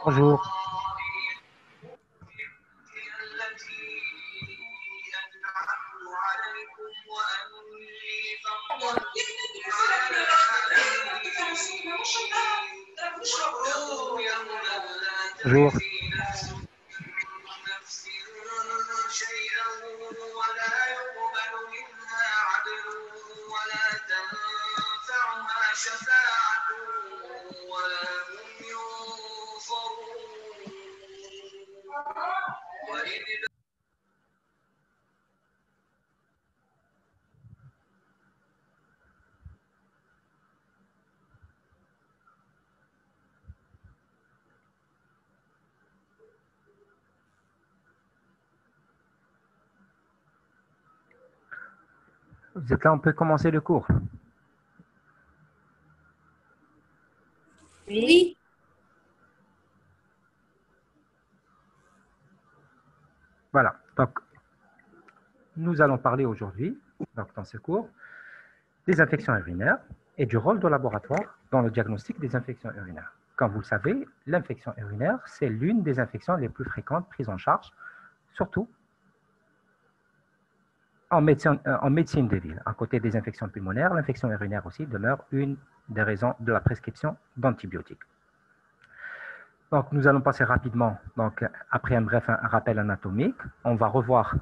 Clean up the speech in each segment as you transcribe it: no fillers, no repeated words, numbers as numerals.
Bonjour. Bonjour. Vous êtes là, on peut commencer le cours. Oui. Voilà. Donc, nous allons parler aujourd'hui, dans ce cours, des infections urinaires et du rôle du laboratoire dans le diagnostic des infections urinaires. Comme vous le savez, l'infection urinaire, c'est l'une des infections les plus fréquentes prises en charge, surtout en médecine de ville. À côté des infections pulmonaires, l'infection urinaire aussi demeure une des raisons de la prescription d'antibiotiques. Donc, nous allons passer rapidement, donc, après un bref rappel anatomique, on va revoir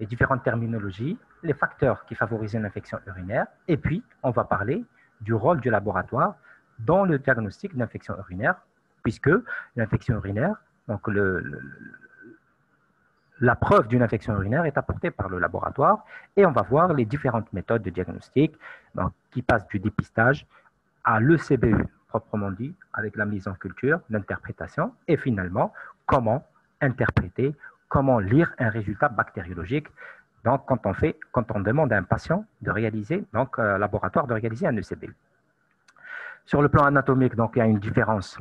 les différentes terminologies, les facteurs qui favorisent une infection urinaire, et puis on va parler du rôle du laboratoire dans le diagnostic d'infection urinaire, puisque l'infection urinaire, donc la preuve d'une infection urinaire est apportée par le laboratoire, et on va voir les différentes méthodes de diagnostic donc, qui passent du dépistage à l'ECBU, proprement dit, avec la mise en culture, l'interprétation, et finalement, comment interpréter, comment lire un résultat bactériologique. Donc, quand on demande à un patient de réaliser, donc, laboratoire de réaliser un ECBU. Sur le plan anatomique, donc, il y a une différence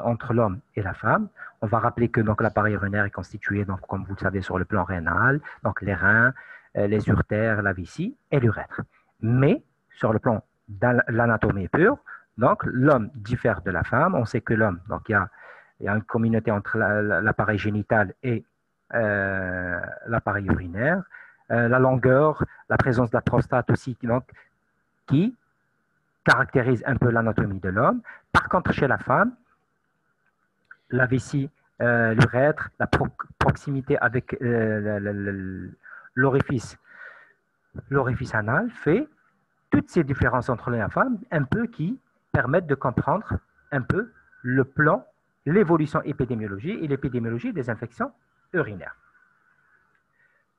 entre l'homme et la femme. On va rappeler que donc, l'appareil urinaire est constitué, donc, comme vous le savez, sur le plan rénal, donc les reins, les uretères, la vessie et l'urètre. Mais, sur le plan de l'anatomie pure, donc, l'homme diffère de la femme. On sait que l'homme, donc, il y a une communauté entre l'appareil génital et l'appareil urinaire. La longueur, la présence de la prostate aussi, donc, qui caractérise un peu l'anatomie de l'homme. Par contre, chez la femme, la vessie, l'urètre, la proximité avec l'orifice anal fait toutes ces différences entre l'homme et la femme, un peu qui permettent de comprendre un peu le plan, l'évolution épidémiologique et l'épidémiologie des infections urinaires.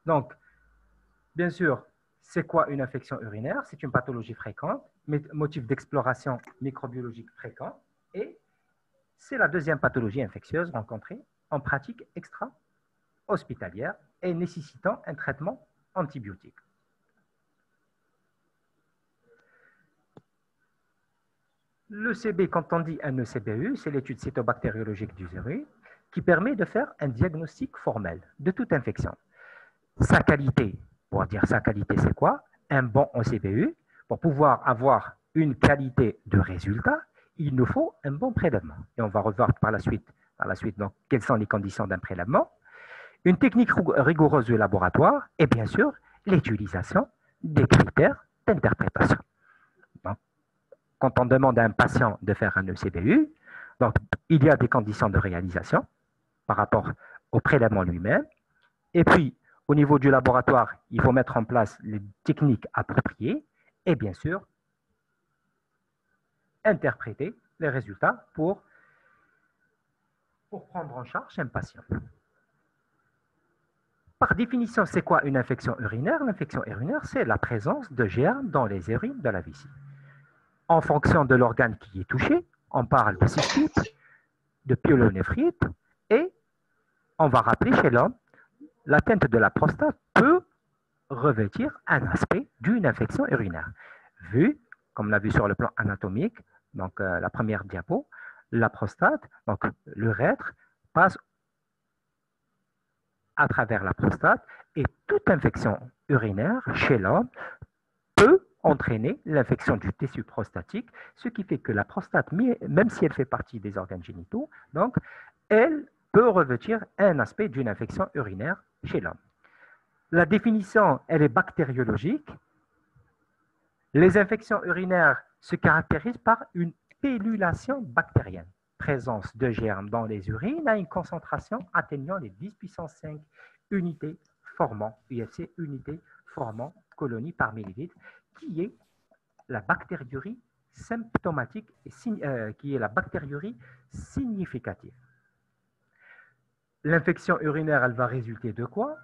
Donc, bien sûr, c'est quoi une infection urinaire? C'est une pathologie fréquente, motif d'exploration microbiologique fréquent, et c'est la deuxième pathologie infectieuse rencontrée en pratique extra-hospitalière et nécessitant un traitement antibiotique. L'ECB, quand on dit un ECBU, c'est l'étude cytobactériologique du urine qui permet de faire un diagnostic formel de toute infection. Sa qualité, pour dire sa qualité, c'est quoi? Un bon ECBU, pour pouvoir avoir une qualité de résultat, il nous faut un bon prélèvement. Et on va revoir par la suite donc, quelles sont les conditions d'un prélèvement, une technique rigoureuse du laboratoire et bien sûr l'utilisation des critères d'interprétation. Quand on demande à un patient de faire un ECBU, donc, il y a des conditions de réalisation par rapport au prélèvement lui-même. Et puis, au niveau du laboratoire, il faut mettre en place les techniques appropriées et bien sûr, interpréter les résultats pour prendre en charge un patient. Par définition, c'est quoi une infection urinaire? L'infection urinaire, c'est la présence de germes dans les urines de la vessie. En fonction de l'organe qui est touché, on parle de cystite, de pyélonéphrite, et on va rappeler chez l'homme, l'atteinte de la prostate peut revêtir un aspect d'une infection urinaire. Vu, comme on l'a vu sur le plan anatomique, donc la première diapo, la prostate, donc l'urètre, passe à travers la prostate et toute infection urinaire chez l'homme peut entraîner l'infection du tissu prostatique, ce qui fait que la prostate, même si elle fait partie des organes génitaux, donc, elle peut revêtir un aspect d'une infection urinaire chez l'homme. La définition, elle est bactériologique. Les infections urinaires se caractérisent par une pélulation bactérienne, présence de germes dans les urines à une concentration atteignant les 10 puissance 5 unités formant, UFC, unités formant colonie par millilitre, qui est la bactériurie symptomatique et qui est la bactériurie significative. L'infection urinaire, elle va résulter de quoi?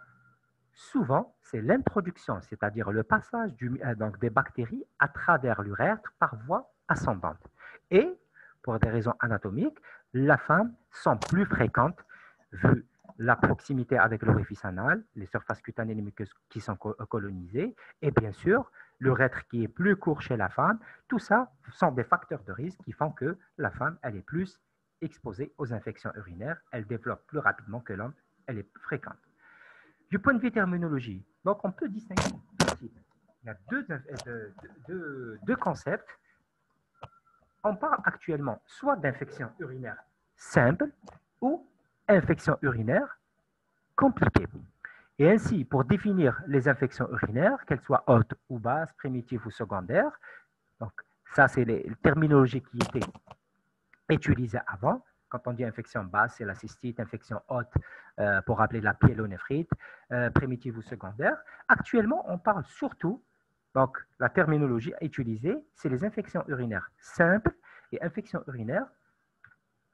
Souvent, c'est l'introduction, c'est-à-dire le passage donc des bactéries à travers l'urètre par voie ascendante. Et, pour des raisons anatomiques, la femme sont plus fréquentes vu la proximité avec l'orifice anal, les surfaces cutanées et muqueuses qui sont colonisées, et bien sûr, l'urètre qui est plus court chez la femme. Tout ça sont des facteurs de risque qui font que la femme, elle est plus exposée aux infections urinaires, elle développe plus rapidement que l'homme, elle est fréquente. Du point de vue terminologie, donc on peut distinguer deux types. Il y a deux concepts. On parle actuellement soit d'infection urinaire simple ou infection urinaire compliquée. Et ainsi, pour définir les infections urinaires, qu'elles soient hautes ou basses, primitives ou secondaires, donc ça c'est les terminologies qui étaient utilisées avant. Quand on dit infection basse, c'est la cystite, infection haute pour rappeler la pyélonéphrite, primitive ou secondaire. Actuellement, on parle surtout, donc la terminologie utilisée, c'est les infections urinaires simples et infections urinaires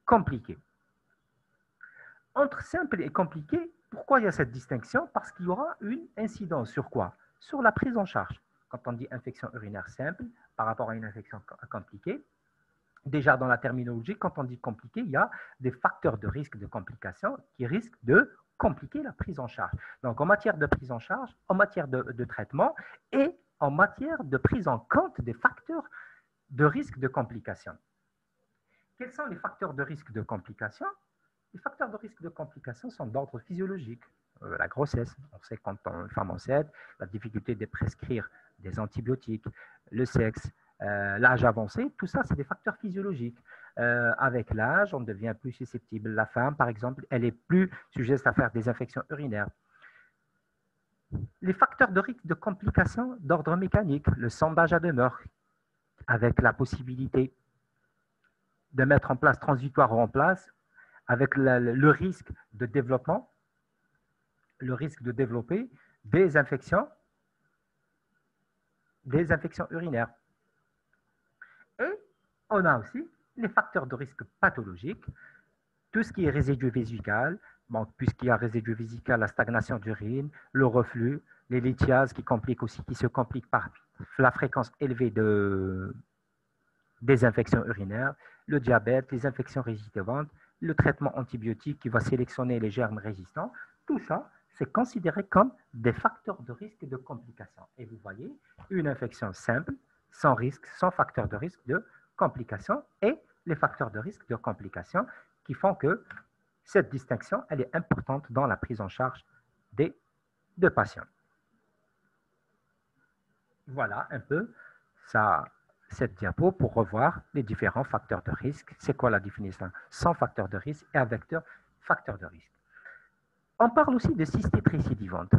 compliquées. Entre simple et compliqué, pourquoi il y a cette distinction? Parce qu'il y aura une incidence sur quoi? Sur la prise en charge. Quand on dit infection urinaire simple par rapport à une infection compliquée, déjà, dans la terminologie, quand on dit compliqué, il y a des facteurs de risque de complication qui risquent de compliquer la prise en charge. Donc, en matière de prise en charge, en matière de traitement et en matière de prise en compte des facteurs de risque de complication. Quels sont les facteurs de risque de complication? Les facteurs de risque de complication sont d'ordre physiologique. La grossesse, on sait quand une femme enceinte, la difficulté de prescrire des antibiotiques, le sexe, l'âge avancé, tout ça, c'est des facteurs physiologiques. Avec l'âge, on devient plus susceptible. La femme, par exemple, elle est plus sujette à faire des infections urinaires. Les facteurs de risque de complications d'ordre mécanique, le sondage à demeure, avec la possibilité de mettre en place, transitoire ou en place, avec le risque de développement, le risque de développer des infections urinaires. Et on a aussi les facteurs de risque pathologiques, tout ce qui est résidu vésical, bon, puisqu'il y a résidu vésical, la stagnation d'urine, le reflux, les lithiases qui se compliquent par la fréquence élevée des infections urinaires, le diabète, les infections résidivantes, le traitement antibiotique qui va sélectionner les germes résistants, tout ça, c'est considéré comme des facteurs de risque de complications. Et vous voyez, une infection simple, sans risque, sans facteur de risque de complications, et les facteurs de risque de complications qui font que cette distinction, elle est importante dans la prise en charge des patients. Voilà un peu cette diapo pour revoir les différents facteurs de risque. C'est quoi la définition sans facteur de risque et avec facteur de risque? On parle aussi de cystite récidivante.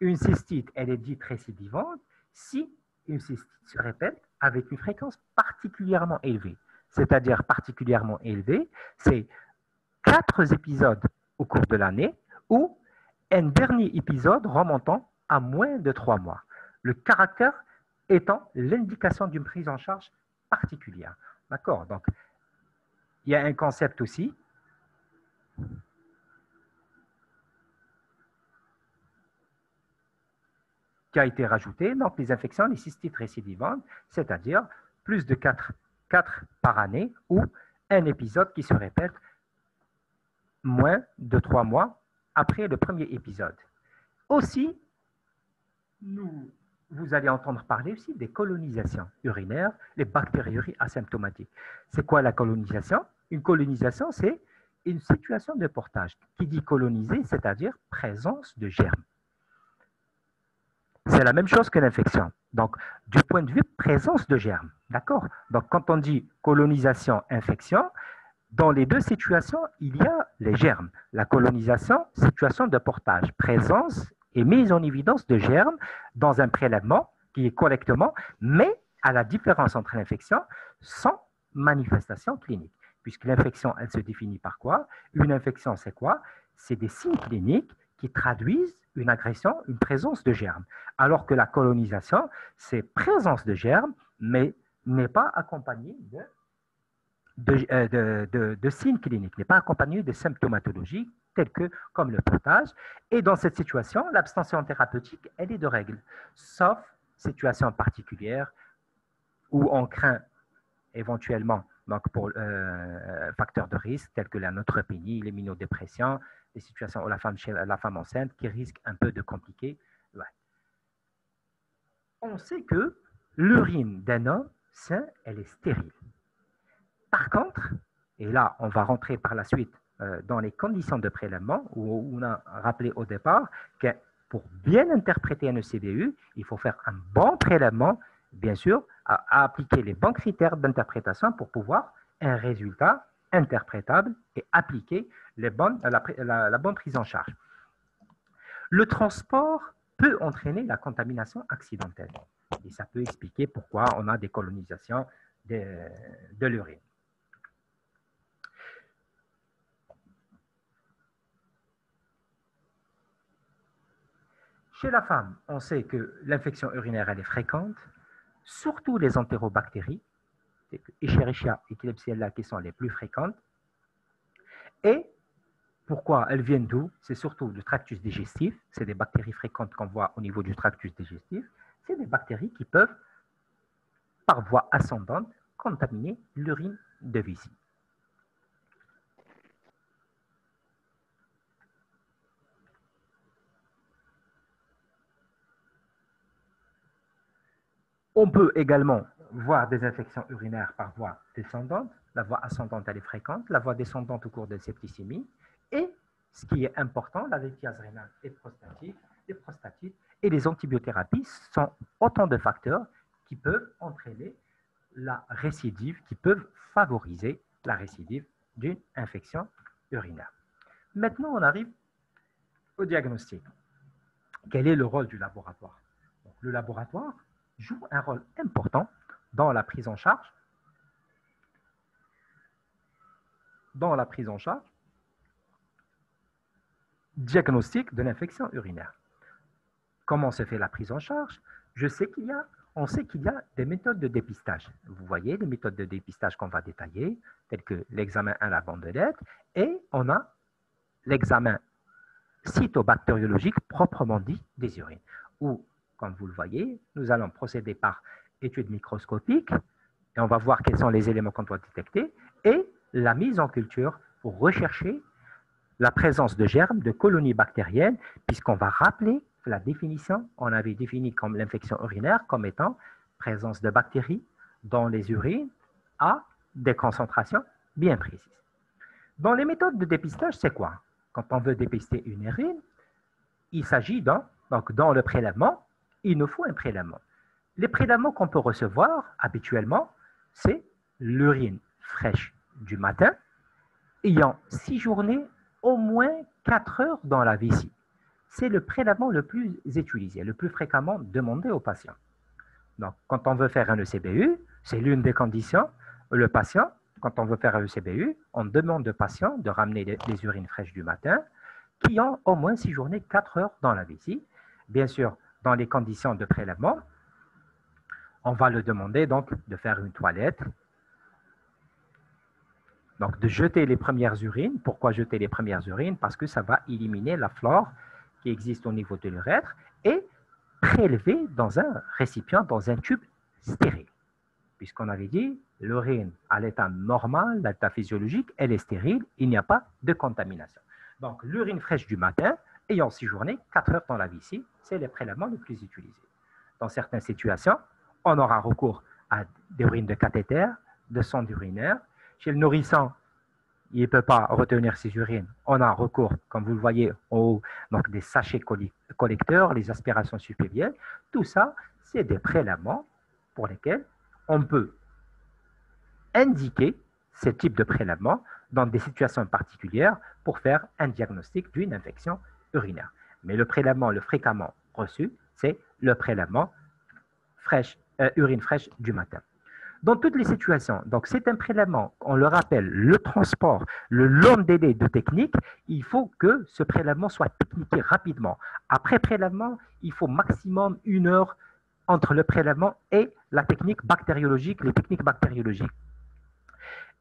Une cystite, elle est dite récidivante si une cystite se répète avec une fréquence particulièrement élevée. C'est-à-dire particulièrement élevée, c'est 4 épisodes au cours de l'année ou un dernier épisode remontant à moins de 3 mois. Le caractère étant l'indication d'une prise en charge particulière. D'accord? Donc, il y a un concept aussi qui a été rajouté, donc les infections, les cystites récidivantes, c'est-à-dire plus de 4 par année ou un épisode qui se répète moins de 3 mois après le premier épisode. Aussi, vous allez entendre parler aussi des colonisations urinaires, les bactériuries asymptomatiques. C'est quoi la colonisation? Une colonisation, c'est une situation de portage. Qui dit coloniser, c'est-à-dire présence de germes. C'est la même chose que l'infection. Donc, du point de vue présence de germes, d'accord? Donc, quand on dit colonisation, infection, dans les deux situations, il y a les germes. La colonisation, situation de portage, présence et mise en évidence de germes dans un prélèvement qui est correctement, mais à la différence entre l'infection sans manifestation clinique. Puisque l'infection, elle se définit par quoi? Une infection, c'est quoi? C'est des signes cliniques qui traduisent une agression, une présence de germes. Alors que la colonisation, c'est présence de germes, mais n'est pas accompagnée de signes cliniques, n'est pas accompagné de symptomatologie telles que comme le portage. Et dans cette situation, l'abstention thérapeutique, elle est de règle, sauf situation particulière où on craint éventuellement donc pour facteurs de risque tels que la neutropénie, l'immunodépression, des situations où chez la femme enceinte qui risquent un peu de compliquer. Ouais. On sait que l'urine d'un homme sain, elle est stérile. Par contre, et là, on va rentrer par la suite dans les conditions de prélèvement, où on a rappelé au départ que pour bien interpréter un ECBU, il faut faire un bon prélèvement, bien sûr, à appliquer les bons critères d'interprétation pour pouvoir un résultat interprétable et appliquer la bonne prise en charge. Le transport peut entraîner la contamination accidentelle. Et ça peut expliquer pourquoi on a des colonisations de l'urine. Chez la femme, on sait que l'infection urinaire elle est fréquente, surtout les entérobactéries, Escherichia et Klebsiella qui sont les plus fréquentes. Et pourquoi elles viennent d'où? C'est surtout du tractus digestif, c'est des bactéries fréquentes qu'on voit au niveau du tractus digestif. C'est des bactéries qui peuvent, par voie ascendante, contaminer l'urine de vessie. On peut également voir des infections urinaires par voie descendante. La voie ascendante, elle est fréquente. La voie descendante au cours de septicémie. Et, ce qui est important, la lithiase rénale et prostatite et les antibiothérapies sont autant de facteurs qui peuvent entraîner la récidive, qui peuvent favoriser la récidive d'une infection urinaire. Maintenant, on arrive au diagnostic. Quel est le rôle du laboratoire? Donc, le laboratoire joue un rôle important dans la prise en charge, diagnostic de l'infection urinaire. Comment se fait la prise en charge? On sait qu'il y a des méthodes de dépistage. Vous voyez les méthodes de dépistage qu'on va détailler, telles que l'examen à la bandelette, et on a l'examen cytobactériologique proprement dit des urines, où, comme vous le voyez, nous allons procéder par étude microscopique, et on va voir quels sont les éléments qu'on doit détecter, et la mise en culture pour rechercher la présence de germes, de colonies bactériennes, puisqu'on va rappeler la définition, on avait défini comme l'infection urinaire comme étant présence de bactéries dans les urines à des concentrations bien précises. Dans les méthodes de dépistage, c'est quoi? Quand on veut dépister une urine, il s'agit donc dans le prélèvement, il nous faut un prélèvement. Les prélèvements qu'on peut recevoir habituellement, c'est l'urine fraîche du matin, ayant séjourné au moins 4 heures dans la vessie. C'est le prélèvement le plus utilisé, le plus fréquemment demandé aux patients. Donc, quand on veut faire un ECBU, c'est l'une des conditions. Le patient, quand on veut faire un ECBU, on demande au patient de ramener les urines fraîches du matin qui ont au moins séjourné 4 heures dans la vessie. Bien sûr, dans les conditions de prélèvement, on va le demander donc de faire une toilette, donc de jeter les premières urines. Pourquoi jeter les premières urines? Parce que ça va éliminer la flore qui existe au niveau de l'urètre et prélever dans un récipient, dans un tube stérile. Puisqu'on avait dit, l'urine à l'état normal, l'état physiologique, elle est stérile, il n'y a pas de contamination. Donc l'urine fraîche du matin, ayant séjourné 4 heures dans la vessie, c'est le prélèvement le plus utilisé. Dans certaines situations, on aura recours à des urines de cathéter, de sonde urinaire. Chez le nourrisson, il ne peut pas retenir ses urines, on a recours, comme vous le voyez en haut, donc des sachets collecteurs, les aspirations superficielles. Tout ça, c'est des prélèvements pour lesquels on peut indiquer ce type de prélèvement dans des situations particulières pour faire un diagnostic d'une infection urinaire. Mais le prélèvement le fréquemment reçu, c'est le prélèvement urine fraîche du matin. Dans toutes les situations, donc c'est un prélèvement, on le rappelle, le transport, le long délai de technique, il faut que ce prélèvement soit techniqué rapidement. Après prélèvement, il faut maximum 1 heure entre le prélèvement et la technique bactériologique, les techniques bactériologiques.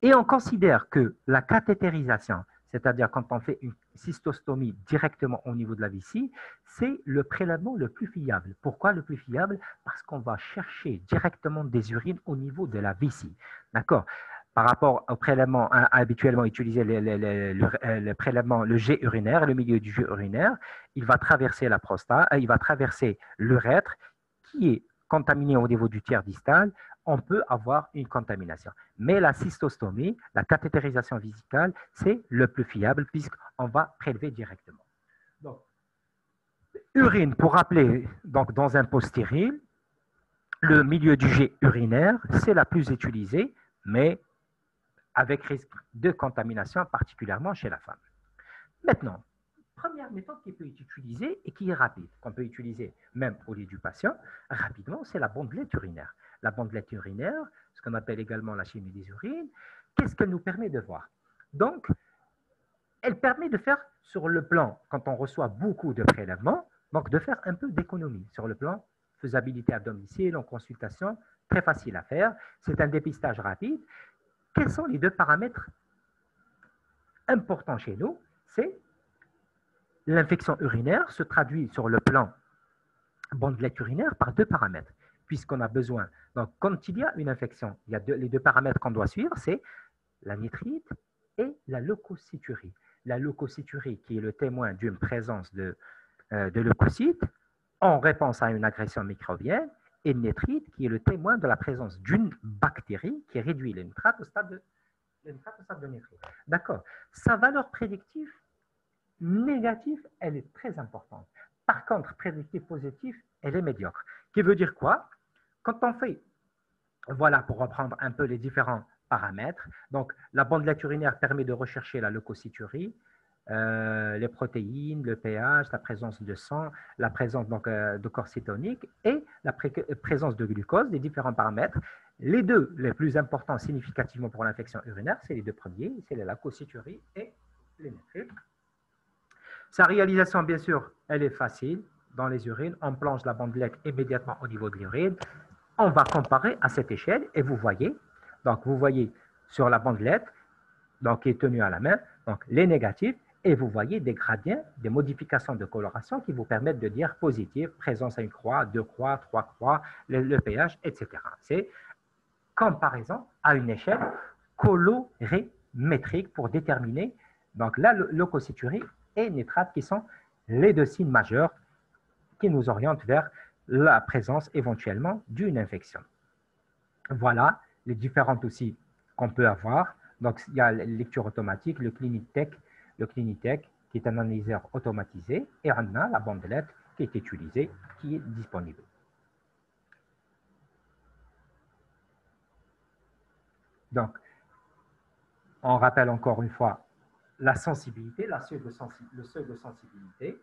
Et on considère que la cathétérisation, c'est-à-dire quand on fait une cystostomie directement au niveau de la vessie, c'est le prélèvement le plus fiable. Pourquoi le plus fiable? Parce qu'on va chercher directement des urines au niveau de la vessie. D'accord? Par rapport au prélèvement habituellement utilisé, le prélèvement, le jet urinaire, le milieu du jet urinaire, il va traverser la prostate, il va traverser l'urètre qui est contaminé au niveau du tiers distal, on peut avoir une contamination. Mais la cystostomie, la cathétérisation vésicale, c'est le plus fiable puisqu'on va prélever directement. Donc, urine, pour rappeler, donc dans un pot stérile, le milieu du jet urinaire, c'est la plus utilisée, mais avec risque de contamination, particulièrement chez la femme. Maintenant, première méthode qui peut être utilisée et qui est rapide, qu'on peut utiliser même au lit du patient, rapidement, c'est la bandelette urinaire. La bandelette urinaire, ce qu'on appelle également la chimie des urines, qu'est-ce qu'elle nous permet de voir? Donc, elle permet de faire sur le plan, quand on reçoit beaucoup de prélèvements, donc de faire un peu d'économie sur le plan faisabilité à domicile, en consultation, très facile à faire. C'est un dépistage rapide. Quels sont les 2 paramètres importants chez nous? C'est l'infection urinaire se traduit sur le plan bandelette urinaire par 2 paramètres, puisqu'on a besoin. Donc, quand il y a une infection, il y a les 2 paramètres qu'on doit suivre, c'est la nitrite et la leucocyturie. La leucocyturie qui est le témoin d'une présence de leucocytes en réponse à une agression microbienne, et le nitrite qui est le témoin de la présence d'une bactérie qui réduit les nitrates au stade de nitrite. D'accord. Sa valeur prédictive négative, elle est très importante. Par contre, prédictive positive, elle est médiocre. Qui veut dire quoi? Quand on fait, voilà, pour reprendre un peu les différents paramètres, donc la bandelette urinaire permet de rechercher la leucocyturie, les protéines, le pH, la présence de sang, la présence donc, de corps cétonique et la présence de glucose, des différents paramètres. Les 2 les plus importants significativement pour l'infection urinaire, c'est les 2 premiers, c'est la leucocyturie et les nitrites. Sa réalisation, bien sûr, elle est facile. Dans les urines, on plonge la bandelette immédiatement au niveau de l'urine. On va comparer à cette échelle et vous voyez sur la bandelette, donc qui est tenue à la main, donc les négatifs, et vous voyez des gradients, des modifications de coloration qui vous permettent de dire positif, présence à une croix, 2 croix, 3 croix, le pH, etc. C'est comparaison à une échelle colorimétrique pour déterminer donc la leucocyturie et nitrate qui sont les 2 signes majeurs qui nous orientent vers la présence éventuellement d'une infection. Voilà les différentes aussi qu'on peut avoir. Donc, il y a la lecture automatique, le Clinitech qui est un analyseur automatisé, et on a la bandelette qui est utilisée, qui est disponible. Donc, on rappelle encore une fois la sensibilité, le seuil de sensibilité.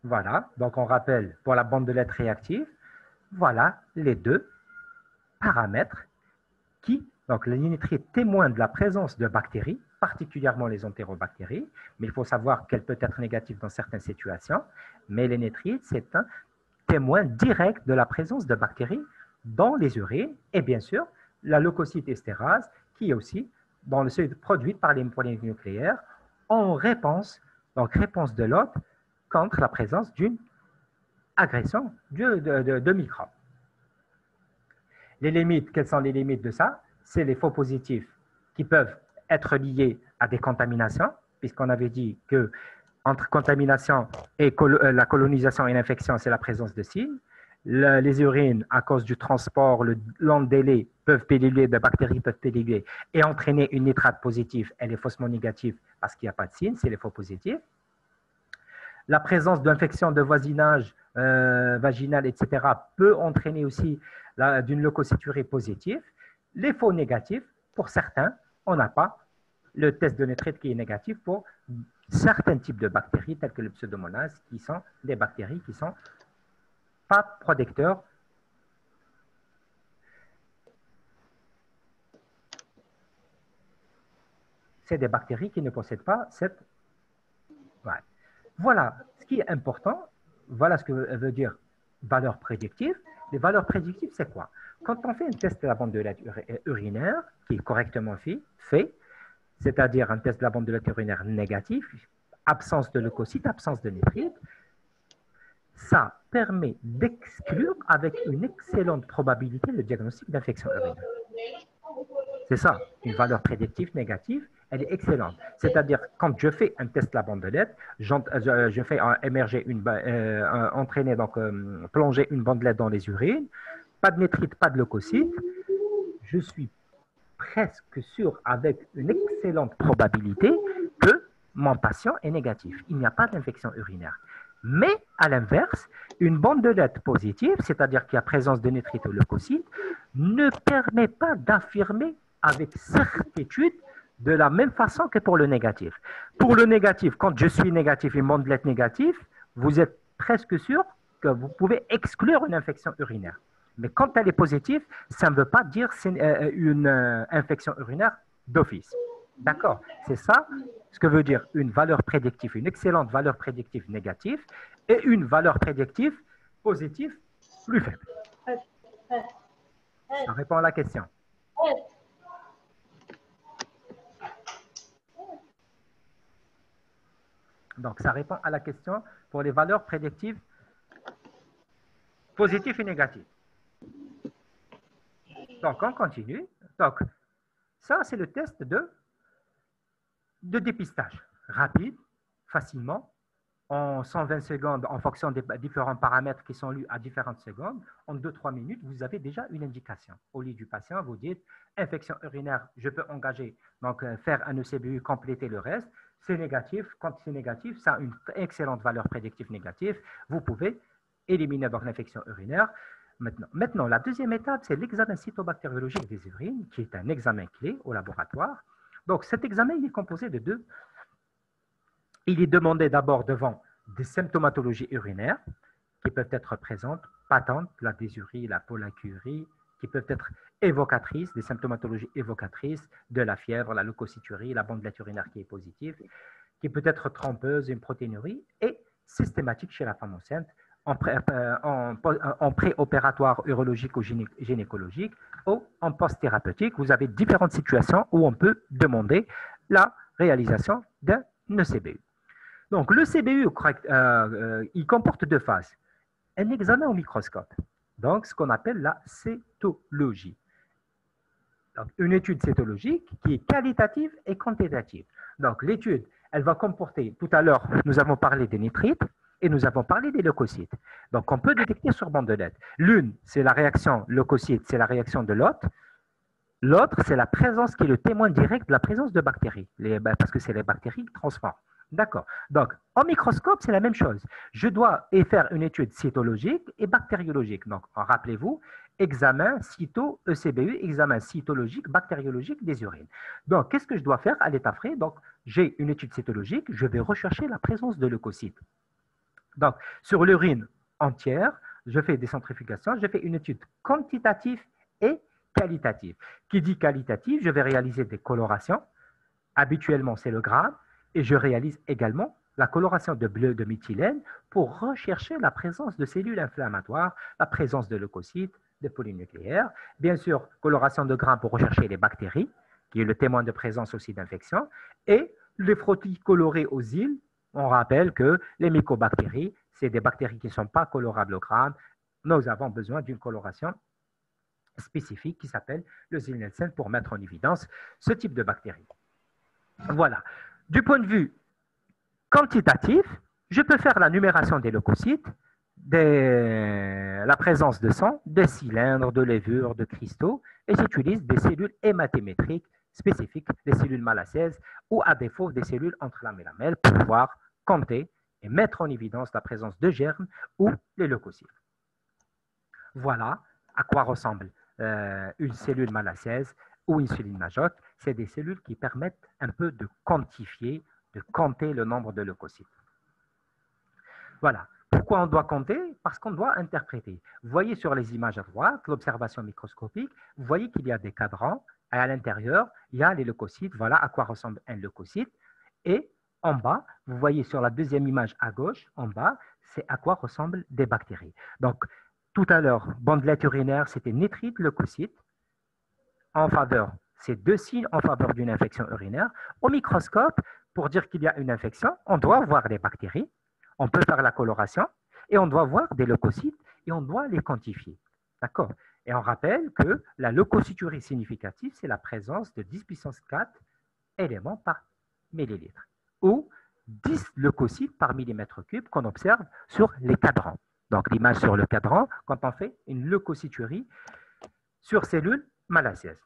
Voilà, donc on rappelle pour la bandelette réactive, voilà les 2 paramètres qui, donc le nitrite témoin de la présence de bactéries, particulièrement les entérobactéries, mais il faut savoir qu'elle peut être négative dans certaines situations, mais les nitrites, c'est un témoin direct de la présence de bactéries dans les urines, et bien sûr, la leucocyte estérase, qui est aussi dans le seuil produite par les polynucléaires en réponse, donc réponse de l'hôte contre la présence d'une agression de microbes. Les limites, quelles sont les limites de ça? C'est les faux positifs qui peuvent être liés à des contaminations, puisqu'on avait dit que entre contamination et la colonisation et l'infection, c'est la présence de signes. Les urines, à cause du transport, le long délai, peuvent pelluler, des bactéries peuvent pelluler et entraîner une nitrate positive. Elle est faussement négative parce qu'il n'y a pas de signe, c'est les faux positifs. La présence d'infections de voisinage vaginal, etc., peut entraîner aussi d'une leucocyturie positive. Les faux négatifs, pour certains, on n'a pas le test de nitrite qui est négatif pour certains types de bactéries, telles que le pseudomonas, qui sont des bactéries qui ne sont pas protecteurs. C'est des bactéries qui ne possèdent pas cette... Ouais. Voilà ce qui est important. Voilà ce que veut dire valeur prédictive. Les valeurs prédictives, c'est quoi? Quand on fait un test de la bandelette urinaire, qui est correctement fait, c'est-à-dire un test de la bandelette urinaire négatif, absence de leucocytes, absence de nitrite, ça permet d'exclure avec une excellente probabilité le diagnostic d'infection urinaire. C'est ça, une valeur prédictive négative, elle est excellente. C'est-à-dire, quand je fais un test de la bandelette, je fais émerger entraîner, donc plonger une bandelette dans les urines, pas de nitrite, pas de leucocytes, je suis presque sûr, avec une excellente probabilité, que mon patient est négatif. Il n'y a pas d'infection urinaire. Mais, à l'inverse, une bandelette positive, c'est-à-dire qu'il y a présence de nitrite ou leucocytes, ne permet pas d'affirmer avec certitude de la même façon que pour le négatif. Pour le négatif, quand je suis négatif, une bandelette négative, vous êtes presque sûr que vous pouvez exclure une infection urinaire. Mais quand elle est positive, ça ne veut pas dire c'est une infection urinaire d'office. D'accord? C'est ça ce que veut dire une valeur prédictive, une excellente valeur prédictive négative et une valeur prédictive positive plus faible. Ça répond à la question. Donc, ça répond à la question pour les valeurs prédictives positives et négatives. Donc, on continue. Donc, ça, c'est le test de dépistage. Rapide, facilement, en 120 secondes, en fonction des différents paramètres qui sont lus à différentes secondes, en 2-3 minutes, vous avez déjà une indication. Au lit du patient, vous dites, infection urinaire, je peux engager, donc faire un ECBU, compléter le reste. C'est négatif. Quand c'est négatif, ça a une excellente valeur prédictive négative. Vous pouvez éliminer donc l'infection urinaire. Maintenant, la deuxième étape, c'est l'examen cytobactériologique des urines, qui est un examen clé au laboratoire. Donc, cet examen, il est composé de deux. Il est demandé d'abord devant des symptomatologies urinaires qui peuvent être présentes, patentes, la dysurie, la pollakiurie, qui peuvent être évocatrices, des symptomatologies évocatrices de la fièvre, la leucocyturie, la bandelette urinaire qui est positive, qui peut être trompeuse, une protéinurie, et systématique chez la femme enceinte, en préopératoire urologique ou gynécologique ou en post-thérapeutique. Vous avez différentes situations où on peut demander la réalisation d'un ECBU. Donc, le CBU, il comporte deux phases. Un examen au microscope, donc ce qu'on appelle la cétologie. Donc, une étude cétologique qui est qualitative et quantitative. Donc, l'étude, elle va comporter, tout à l'heure, nous avons parlé des nitrites et nous avons parlé des leucocytes. Donc, on peut détecter sur bandelette. L'une, c'est la réaction leucocyte, c'est la réaction de l'hôte. L'autre, c'est la présence qui est le témoin direct de la présence de bactéries, parce que c'est les bactéries qui transforment. D'accord. Donc, en microscope, c'est la même chose. Je dois faire une étude cytologique et bactériologique. Donc, rappelez-vous, examen cyto-ECBU, examen cytologique, bactériologique des urines. Donc, qu'est-ce que je dois faire à l'état frais? Donc, j'ai une étude cytologique, je vais rechercher la présence de leucocytes. Donc, sur l'urine entière, je fais des centrifugations, je fais une étude quantitative et qualitative. Qui dit qualitative, je vais réaliser des colorations. Habituellement, c'est le gramme. Et je réalise également la coloration de bleu de méthylène pour rechercher la présence de cellules inflammatoires, la présence de leucocytes, de polynucléaires. Bien sûr, coloration de grains pour rechercher les bactéries, qui est le témoin de présence aussi d'infection, et les frottis colorés aux îles, On rappelle que les mycobactéries, c'est des bactéries qui ne sont pas colorables au crâne. Nous avons besoin d'une coloration spécifique qui s'appelle le Zielnielsen pour mettre en évidence ce type de bactéries. Voilà. Du point de vue quantitatif, je peux faire la numération des leucocytes, la présence de sang, de cylindres, de levures, de cristaux, et j'utilise des cellules hématémétriques spécifiques, des cellules malassaises, ou à défaut des cellules entre la mélamelle pour pouvoir compter et mettre en évidence la présence de germes ou les leucocytes. Voilà à quoi ressemble une cellule malassaise ou une cellule Majotte. C'est des cellules qui permettent un peu de quantifier, de compter le nombre de leucocytes. Voilà. Pourquoi on doit compter? Parce qu'on doit interpréter. Vous voyez sur les images à droite, l'observation microscopique, vous voyez qu'il y a des cadrans, et à l'intérieur, il y a les leucocytes. Voilà à quoi ressemble un leucocyte. Et en bas, vous voyez sur la deuxième image à gauche, en bas, c'est à quoi ressemblent des bactéries. Donc, tout à l'heure, bandelette urinaire, c'était nitrite leucocyte. En faveur, c'est deux signes en faveur d'une infection urinaire. Au microscope, pour dire qu'il y a une infection, on doit voir les bactéries, on peut faire la coloration, et on doit voir des leucocytes, et on doit les quantifier. D'accord? Et on rappelle que la leucocyturie significative, c'est la présence de 10 puissance 4 éléments par millilitre, ou 10 leucocytes par millimètre cube qu'on observe sur les cadrans. Donc l'image sur le cadran, quand on fait une leucocyturie sur cellules malassaises.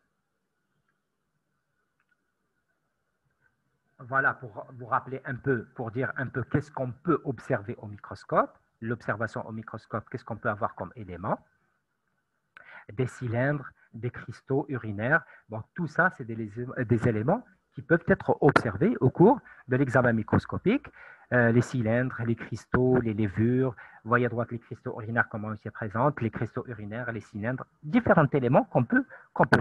Voilà, pour vous rappeler un peu, pour dire un peu qu'est-ce qu'on peut observer au microscope. L'observation au microscope, qu'est-ce qu'on peut avoir comme éléments? Des cylindres, des cristaux urinaires. Bon, tout ça, c'est des éléments qui peuvent être observés au cours de l'examen microscopique. Les cylindres, les cristaux, les levures. Vous voyez à droite les cristaux urinaires, comment ils se présentent, les cristaux urinaires, les cylindres, différents éléments qu'on peut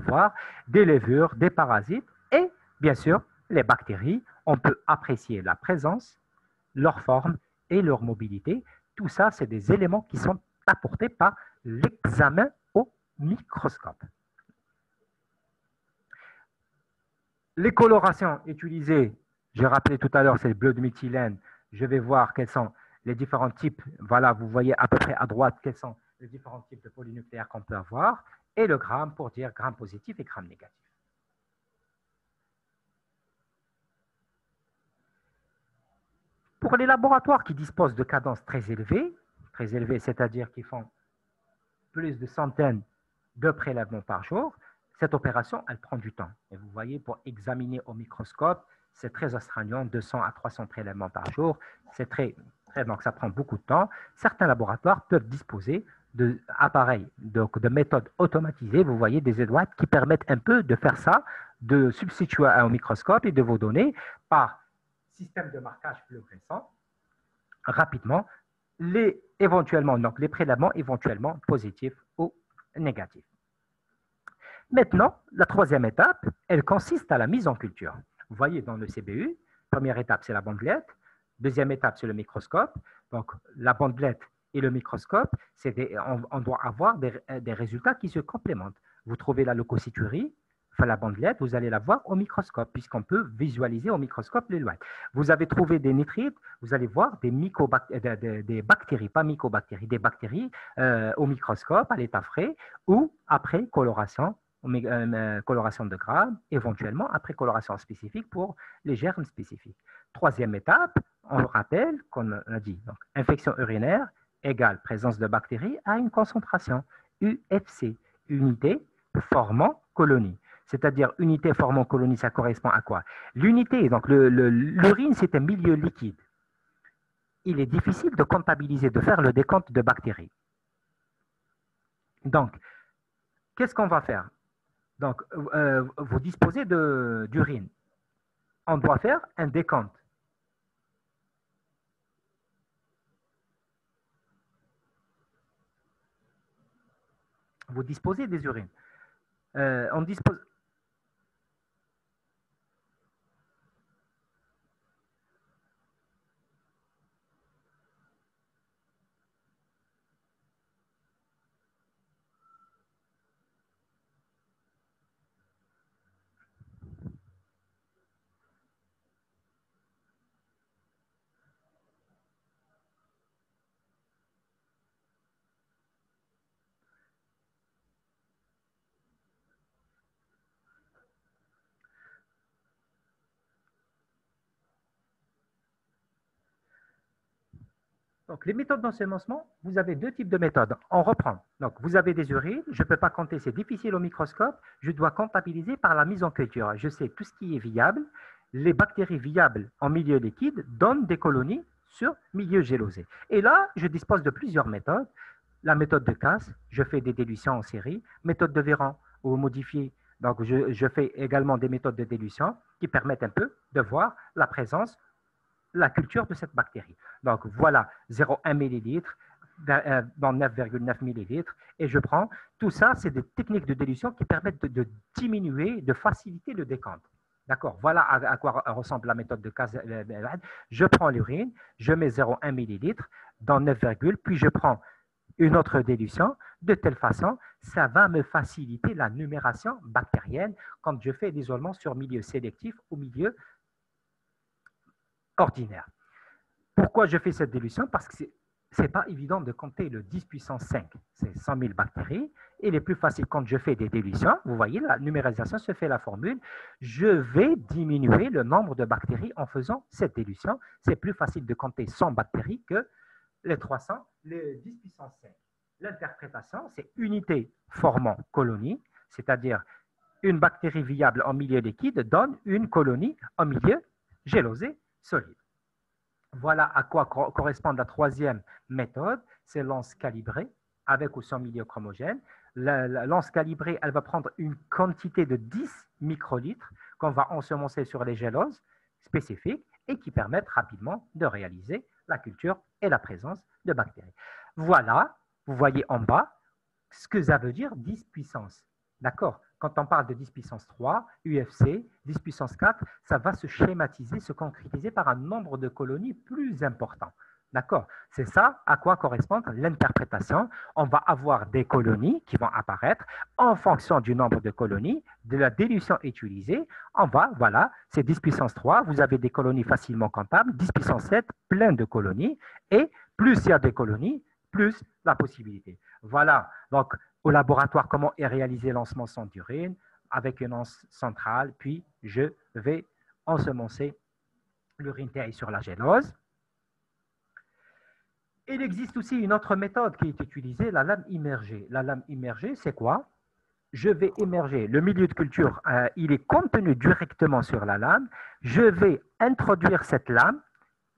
voir, des levures, des parasites et, bien sûr, les bactéries. On peut apprécier la présence, leur forme et leur mobilité. Tout ça, c'est des éléments qui sont apportés par l'examen au microscope. Les colorations utilisées, j'ai rappelé tout à l'heure, c'est le bleu de méthylène. Je vais voir quels sont les différents types. Voilà, vous voyez à peu près à droite quels sont les différents types de polynucléaires qu'on peut avoir. Et le gramme pour dire gramme positif et gramme négatif. Pour les laboratoires qui disposent de cadences très élevées, c'est-à-dire qui font plus de centaines de prélèvements par jour, cette opération, elle prend du temps. Et vous voyez, pour examiner au microscope, c'est très astreignant, 200 à 300 prélèvements par jour. C'est donc ça prend beaucoup de temps. Certains laboratoires peuvent disposer d'appareils, de méthodes automatisées. Vous voyez, des boîtes qui permettent un peu de faire ça, de substituer au microscope et de vous donner par système de marquage fluorescent rapidement éventuellement, donc les prélèvements éventuellement positifs ou négatifs. Maintenant, la troisième étape, elle consiste à la mise en culture. Vous voyez dans le CBU, première étape, c'est la bandelette. Deuxième étape, c'est le microscope. Donc, la bandelette et le microscope, on doit avoir des résultats qui se complémentent. Vous trouvez la leucocyturie, enfin la bandelette, vous allez la voir au microscope, puisqu'on peut visualiser au microscope les lois. Vous avez trouvé des nitrites, vous allez voir des bactéries, pas mycobactéries, des bactéries au microscope, à l'état frais, ou après coloration de Gram, éventuellement après coloration spécifique pour les germes spécifiques. Troisième étape, on rappelle qu'on a dit, donc, infection urinaire égale présence de bactéries à une concentration, UFC, unité formant colonie. C'est-à-dire unité formant colonie, ça correspond à quoi? L'unité, donc l'urine, c'est un milieu liquide. Il est difficile de comptabiliser, de faire le décompte de bactéries. Donc, qu'est-ce qu'on va faire? Donc, vous disposez d'urine. On doit faire un décompte. Vous disposez des urines. On dispose. Donc, les méthodes d'ensemencement, vous avez deux types de méthodes. On reprend. Donc, vous avez des urines, je ne peux pas compter, c'est difficile au microscope, je dois comptabiliser par la mise en culture. Je sais tout ce qui est viable. Les bactéries viables en milieu liquide donnent des colonies sur milieu gélosé. Et là, je dispose de plusieurs méthodes. La méthode de Casse, je fais des dilutions en série. Méthode de Véran, ou modifiée. Donc, je fais également des méthodes de dilution qui permettent un peu de voir la présence, la culture de cette bactérie. Donc, voilà, 0,1 millilitre dans 9,9 millilitres. Et je prends, tout ça, c'est des techniques de dilution qui permettent de diminuer, de faciliter le décompte. D'accord, voilà à quoi ressemble la méthode de Casse. Je prends l'urine, je mets 0,1 millilitre dans 9, puis je prends une autre dilution. De telle façon, ça va me faciliter la numération bactérienne quand je fais l'isolement sur milieu sélectif ou milieu ordinaire. Pourquoi je fais cette dilution? Parce que ce n'est pas évident de compter le 10 puissance 5, c'est 100 000 bactéries. Il est plus facile quand je fais des dilutions. Vous voyez, la numérisation se fait la formule. Je vais diminuer le nombre de bactéries en faisant cette dilution. C'est plus facile de compter 100 bactéries que les 300, les 10 puissance 5. L'interprétation, c'est unité formant colonie, c'est-à-dire une bactérie viable en milieu liquide donne une colonie en milieu gélosé solide. Voilà à quoi correspond la troisième méthode, c'est l'anse calibrée avec ou sans milieu chromogène. L'anse calibrée, elle va prendre une quantité de 10 microlitres qu'on va ensemencer sur les géloses spécifiques et qui permettent rapidement de réaliser la culture et la présence de bactéries. Voilà, vous voyez en bas ce que ça veut dire 10 puissance. D'accord? Quand on parle de 10 puissance 3, UFC, 10 puissance 4, ça va se schématiser, se concrétiser par un nombre de colonies plus important. D'accord? C'est ça à quoi correspond l'interprétation. On va avoir des colonies qui vont apparaître en fonction du nombre de colonies, de la dilution utilisée. On va, voilà, c'est 10 puissance 3, vous avez des colonies facilement comptables, 10 puissance 7, plein de colonies, et plus il y a des colonies, plus la possibilité. Voilà, donc au laboratoire, comment est réalisé l'ensemencement d'urine avec une anse centrale, puis je vais ensemencer l'urine terre sur la gélose. Il existe aussi une autre méthode qui est utilisée, la lame immergée. La lame immergée, c'est quoi? Je vais immerger le milieu de culture, il est contenu directement sur la lame. Je vais introduire cette lame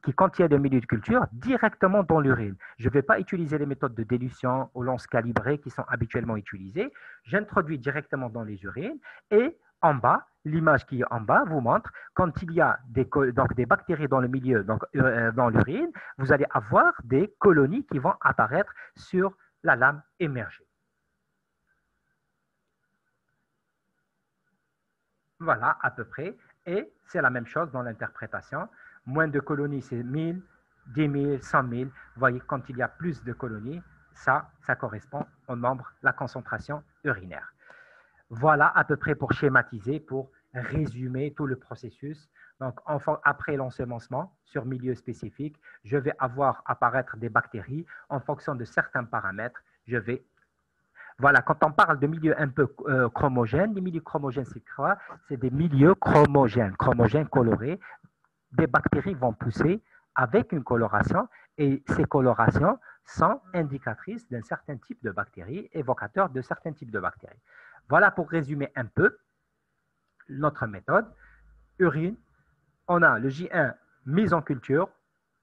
qui contient le milieu de culture directement dans l'urine. Je ne vais pas utiliser les méthodes de dilution ou lances calibrées qui sont habituellement utilisées. J'introduis directement dans les urines et en bas, l'image qui est en bas vous montre quand il y a des bactéries dans le milieu, dans l'urine, vous allez avoir des colonies qui vont apparaître sur la lame émergée. Voilà à peu près. Et c'est la même chose dans l'interprétation. Moins de colonies, c'est 1000, 10 000, 100 000. Vous voyez, quand il y a plus de colonies, ça correspond au nombre, la concentration urinaire. Voilà à peu près pour schématiser, pour résumer tout le processus. Donc, après l'ensemencement, sur milieu spécifique, je vais avoir apparaître des bactéries en fonction de certains paramètres. Voilà, quand on parle de milieux un peu chromogènes, les milieux chromogènes, c'est quoi? C'est des milieux chromogènes colorés. Des bactéries vont pousser avec une coloration et ces colorations sont indicatrices d'un certain type de bactéries, évocateurs de certains types de bactéries. Voilà pour résumer un peu notre méthode. Urine, on a le J1 mise en culture,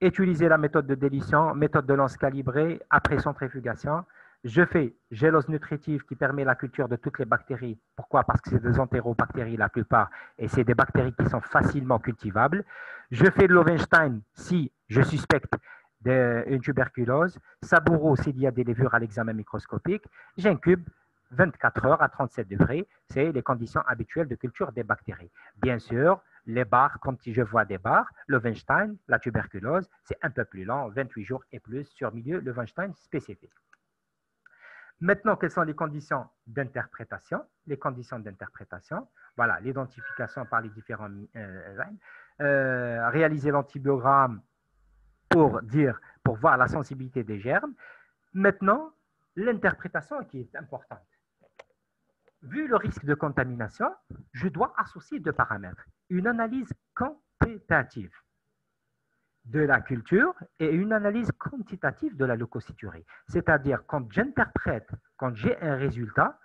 utiliser la méthode de dilution, méthode de lance calibrée après centrifugation. Je fais gélose nutritive qui permet la culture de toutes les bactéries. Pourquoi? Parce que c'est des entérobactéries la plupart et c'est des bactéries qui sont facilement cultivables. Je fais de l'Ovenstein si je suspecte une tuberculose. Saburo s'il y a des levures à l'examen microscopique. J'incube 24 heures à 37 degrés. C'est les conditions habituelles de culture des bactéries. Bien sûr, les bars, quand je vois des bars, l'Ovenstein, la tuberculose, c'est un peu plus lent, 28 jours et plus sur milieu l'Ovenstein spécifique. Maintenant, quelles sont les conditions d'interprétation? Les conditions d'interprétation, voilà, l'identification par les différents réaliser l'antibiogramme pour voir la sensibilité des germes. Maintenant, l'interprétation qui est importante. Vu le risque de contamination, je dois associer deux paramètres. Une analyse quantitative de la culture et une analyse quantitative de la leucocyturie. C'est-à-dire, quand j'interprète, quand j'ai un résultat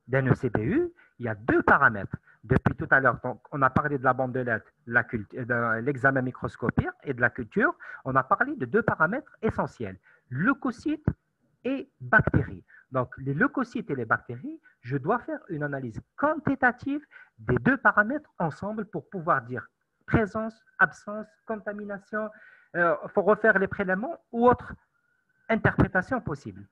d'un ECBU, il y a deux paramètres. Depuis tout à l'heure, on a parlé de la bandelette, de l'examen microscopique et de la culture. On a parlé de deux paramètres essentiels, leucocytes et bactéries. Donc, les leucocytes et les bactéries, je dois faire une analyse quantitative des deux paramètres ensemble pour pouvoir dire présence, absence, contamination, il faut refaire les prélèvements ou autre interprétation possible.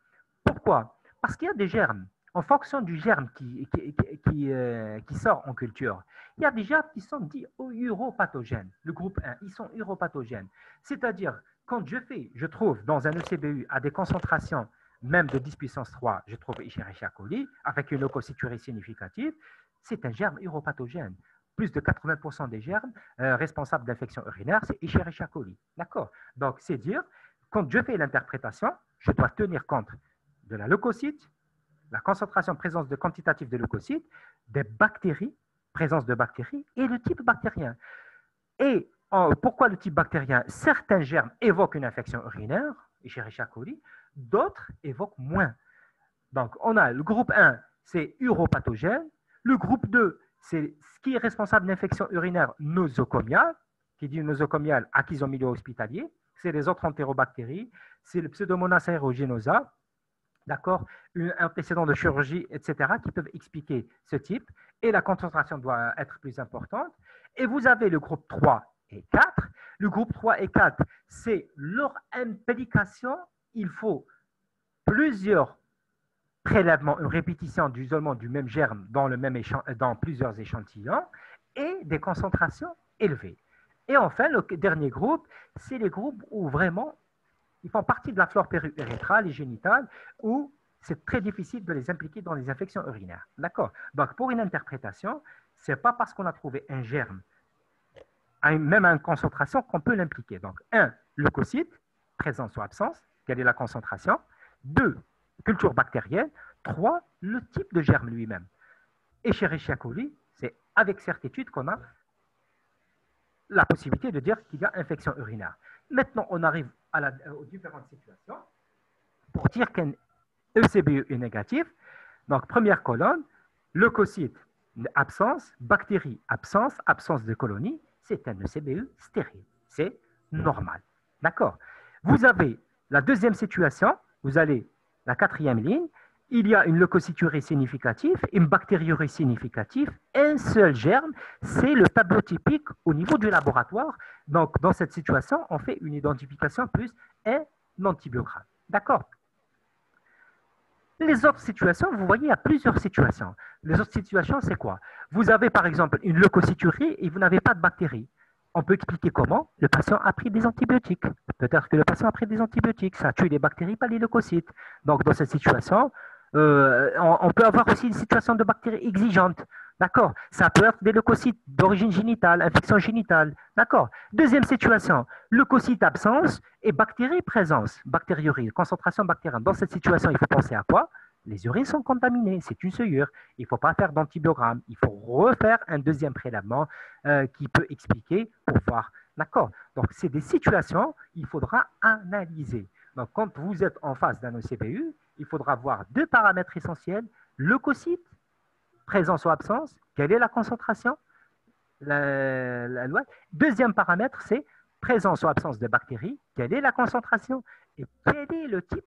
Pourquoi? Parce qu'il y a des germes. En fonction du germe qui sort en culture, il y a des germes qui sont dits uropathogènes. Le groupe 1, ils sont uropathogènes. C'est-à-dire, quand je trouve dans un ECBU à des concentrations même de 10 puissance 3, je trouve Escherichia coli avec une leucocyturie significative, c'est un germe uropathogène. Plus de 80% des germes responsables d'infections urinaires, c'est Escherichia coli. D'accord? Donc, c'est dire, quand je fais l'interprétation, je dois tenir compte de la leucocyte, la concentration, présence de quantitative de leucocytes, des bactéries, présence de bactéries et le type bactérien. Et pourquoi le type bactérien? Certains germes évoquent une infection urinaire, Escherichia coli, d'autres évoquent moins. Donc, on a le groupe 1, c'est uropathogène. Le groupe 2, c'est ce qui est responsable d'infection urinaire nosocomiale, qui dit nosocomiale acquise au milieu hospitalier. C'est les autres entérobactéries, c'est le Pseudomonas aeruginosa, d'accord, un antécédent de chirurgie, etc., qui peuvent expliquer ce type. Et la concentration doit être plus importante. Et vous avez le groupe 3 et 4. Le groupe 3 et 4, c'est leur implication. Il faut plusieurs prélèvements, une répétition d'isolement du même germe dans plusieurs échantillons et des concentrations élevées. Et enfin, le dernier groupe, c'est les groupes où vraiment ils font partie de la flore périurétrale et génitale où c'est très difficile de les impliquer dans les infections urinaires. D'accord? Donc, pour une interprétation, ce n'est pas parce qu'on a trouvé un germe, même à une concentration, qu'on peut l'impliquer. Donc, 1, leucocyte, présence ou absence, quelle est la concentration? 2, culture bactérienne. 3, le type de germe lui-même. Escherichia coli, c'est avec certitude qu'on a la possibilité de dire qu'il y a infection urinaire. Maintenant, on arrive aux différentes situations pour dire qu'un ECBU est négatif. Donc, première colonne, leucocyte, absence, bactéries, absence, absence de colonie, c'est un ECBU stérile. C'est normal. D'accord? Vous avez la deuxième situation, vous allez la quatrième ligne, il y a une leucocyturie significative, une bactériurie significative, un seul germe, c'est le tableau typique au niveau du laboratoire. Donc, dans cette situation, on fait une identification plus un antibiogramme. D'accord? Les autres situations, vous voyez, il y a plusieurs situations. Les autres situations, c'est quoi? Vous avez par exemple une leucocyturie et vous n'avez pas de bactéries. On peut expliquer comment le patient a pris des antibiotiques. Peut-être que le patient a pris des antibiotiques, ça tue les bactéries, pas les leucocytes. Donc, dans cette situation, on peut avoir aussi une situation de bactéries exigeantes. D'accord? Ça peut être des leucocytes d'origine génitale, infection génitale. D'accord? Deuxième situation, leucocyte absence et bactéries présence, bactériurie, concentration bactérienne. Dans cette situation, il faut penser à quoi? Les urines sont contaminées, c'est une souillure. Il ne faut pas faire d'antibiogramme. Il faut refaire un deuxième prélèvement qui peut expliquer pour voir. D'accord? Donc, c'est des situations qu'il faudra analyser. Donc, quand vous êtes en face d'un ECBU, il faudra voir deux paramètres essentiels, leucocyte, présence ou absence, quelle est la concentration, la loi. Deuxième paramètre, c'est présence ou absence de bactéries, quelle est la concentration et quel est le type